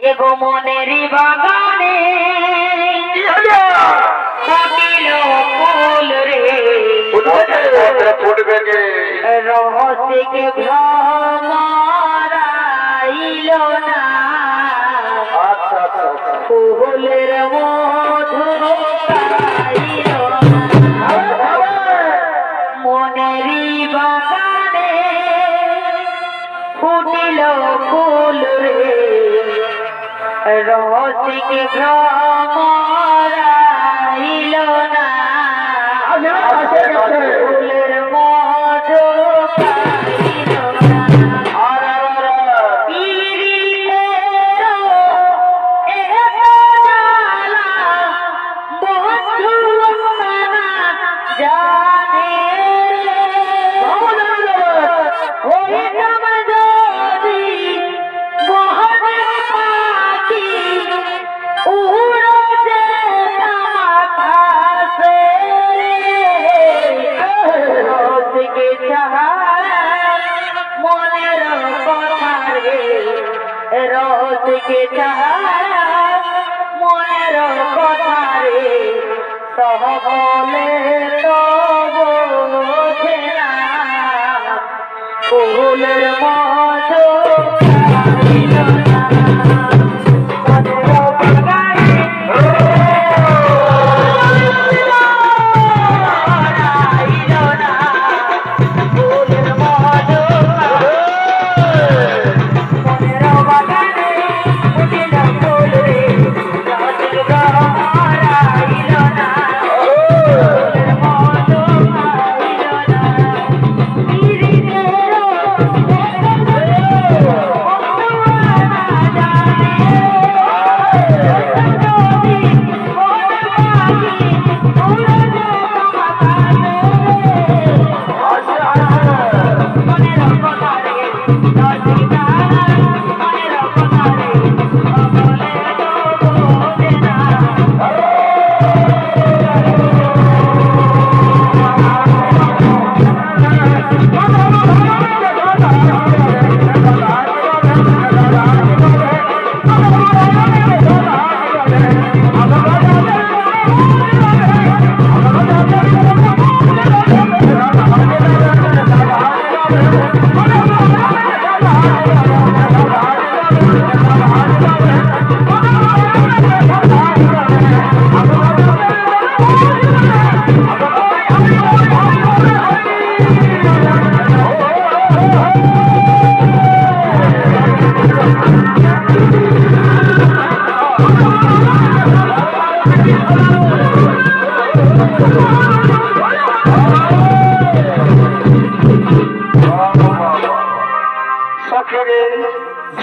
এগো মনেরই বাগানে ফুটিল ফুল রে ফুটবে গে রহস্যিক ভ্রমরাইল না আচ্ছা আচ্ছা ফুলের মধু পাইল না মনেরই বাগানে ফুটিল ফুল রে রহস্যিক ভ্রমরাইল না ফুলের মধু পাইল না পিরিতেরও এত জ্বালা বন্ধু না জানে হইতাম যদি মহাদেব পাখি উড়ে যেতাম আকাশে রসিকে চাহার মনের কথা রে রসিকে চাহার মনের কথা রে সহবলে তো বোঝে না ফুলের মধু পাইল না মনের বাগানে রাইল না ফুলের মধু মনের বাগানে ফুটিল ফুল রে রসিক ভ্রমরাইল না ফুলের মধু পাইল না পিরিতেরও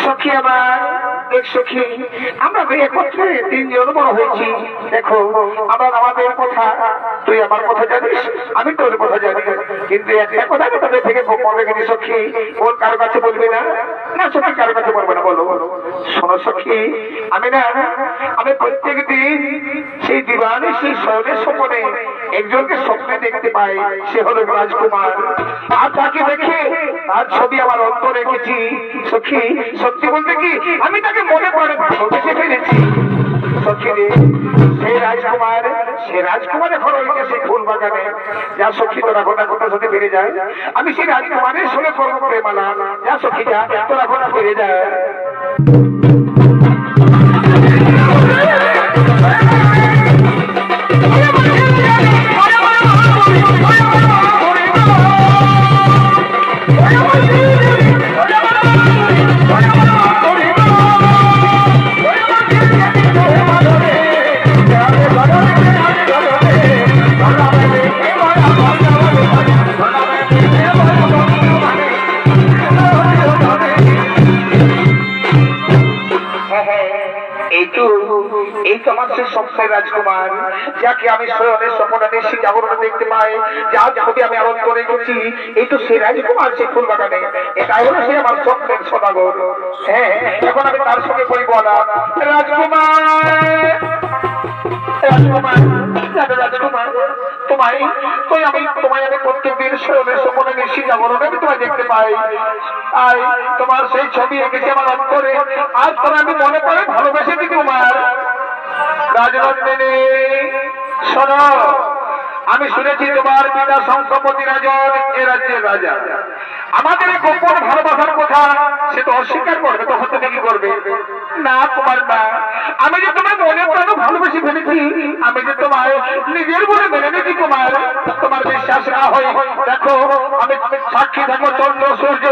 সখী আমার দেখ সখী আমরা একত্রে তিনজন বড় হয়েছি দেখো আমরা আমাদের কথা তুই আমার কথা জানিস আমি তোর কথা জানি কিন্তু একটা কথা আমি তোদের থেকে গোপন রেখেছি সখী ওর কারো কাছে বলবি না না সখী কারো কাছে বলবে না বলো শোনো সখী আমি প্রত্যেক দিন সেই দিবানে সেই স্বর্ণের স্বপনে একজনকে স্বপ্নে দেখতে পাই সে হলো রাজকুমার আর তাকে দেখে তার ছবি আমার অন্তরে রেখেছি সখী সত্যি বলতে কি আমি তাকে মনে পড়ে ভালোবেসে ফেলেছি সখী রে সে রাজকুমার এখন রয়েছে সেই ফুল বাগানে যা সখী তোরা ঘটনা ঘটনা সাথে ফিরে যায় আমি সেই রাজকুমারের সঙ্গে করবো প্রেমালা যা সখী যা তোরা ঘটনা ফিরে যায় এই তো আমার সেই স্বপ্নের রাজকুমার যাকে আমি শয়নের স্বপ্নে নিশি জাগরণে দেখতে পাই যার ছবি আমি আরোপ করে গেছি এই তো সেই রাজকুমার সেই ফুল বাগানে এটাই হলো সে আমার স্বপ্নের সদাগর হ্যাঁ এখন আমি তার সঙ্গে বলি বলা রাজকুমার রাজকুমার রাজকুমার তোমায় আমি প্রত্যেকদিন শয়নের স্বপ্নে নিশি জাগরণে আমি তোমায় দেখতে পাই আর তোমার সেই ছবি এঁকেছে আমার অন্তরে আজ তোমার আমি মনে করে রাজনন্দিনী শোনো, আমি শুনেছি তোমার পিতা শঙ্খপতি রাজন এ রাজ্যের রাজা। আমাদের এই গোপন ভালোবাসার কথা সে তো অস্বীকার করবে, তখন তুমি কি করবে? না কুমার না, আমি যে তোমার মনে প্রাণে ভালোবেসে ফেলেছি, আমি যে তোমার নিজের বলে মেনে নিয়েছি কুমার। তোমার বিশ্বাস না হয় দেখো, আমি সাক্ষী থাকবো চন্দ্র সূর্য,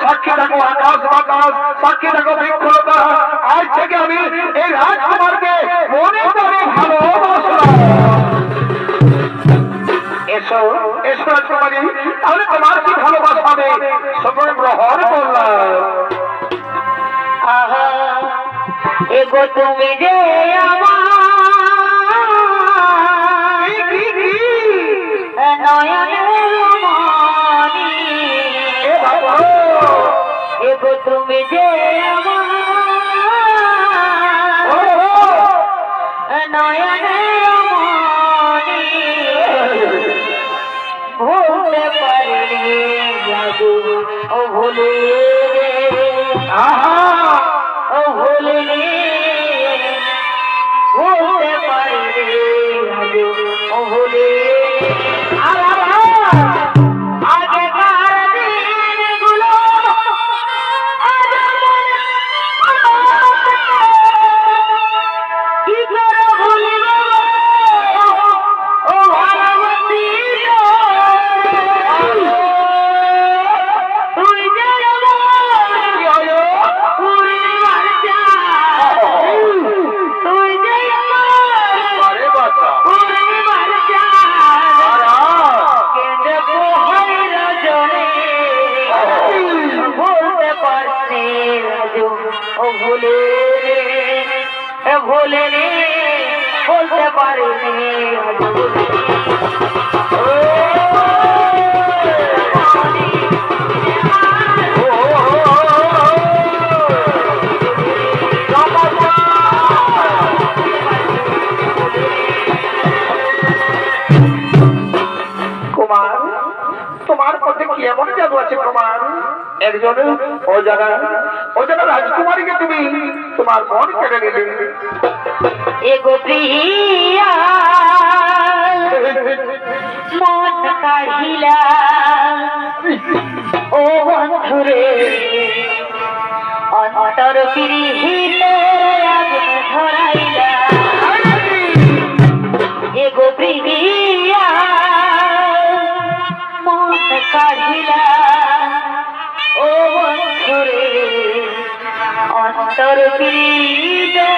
সাক্ষী থাকবো আকাশ বাতাস, সাক্ষী থাকবো বৃক্ষলতা। আজ থেকে আমি এই রাজকুমারকে মনে প্রাণে ভালোবাসলাম। এসো এসো রাজকুমারী, তাহলে তোমার কি ভালোবাসা হবে সময় গ্রহণ করলাম। আহা এগো তুমি যে আমার নয়নের মণি, এগো তুমি যে আমার নয়নের মণি, ভুলতে পারিনি জাদু ও ভুলে ও ভুলিনি, ভুলতে পারিনি জাদু ও ভুলে। আগেকার দিনগুলো আজ কি করে ভুলিব ও ভালোবাসি তুই যে তুই যে আরে বাচ্চা, কেন্দ্র রজনে বলতে পারছি রাজু ও ভুলে ভুলে রে, বলতে পারিনি কুমার তোমার পথে কি এমন জাদু আছে কুমার? একজন অজানা রাজকুমারীকে তুমি তোমার মন কেড়ে নিলে। এগো প্রিয়া মন কাহিলা ও বন্ধুরে, অন্তর পিরিহিতে আগুন ধরাইলা। এগো প্রিয়া মন কাহিলা ও বন্ধুরে, অন্তর পিরিহিতে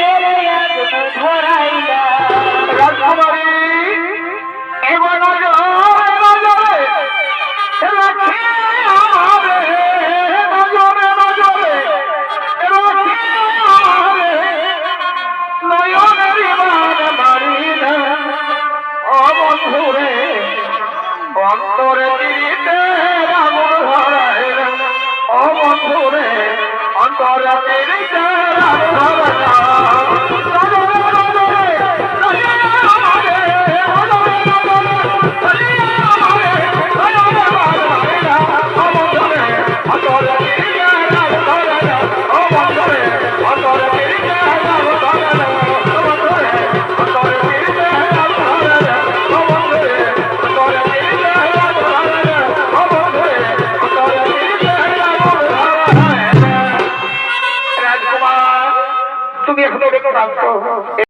আগুন ধরাইলা। রাজকুমারী এবার নজরে রাখি আমারে, নজরে নজরে রাখি আমারে, নয়নের মান মারি না ও বন্ধুরে, অন্তরে পিরিতে আগুন ধরাইলা ও বন্ধুরে, অন্তরে পিরিতে আগুন ধরাইলা। তুমি এখনো দেখো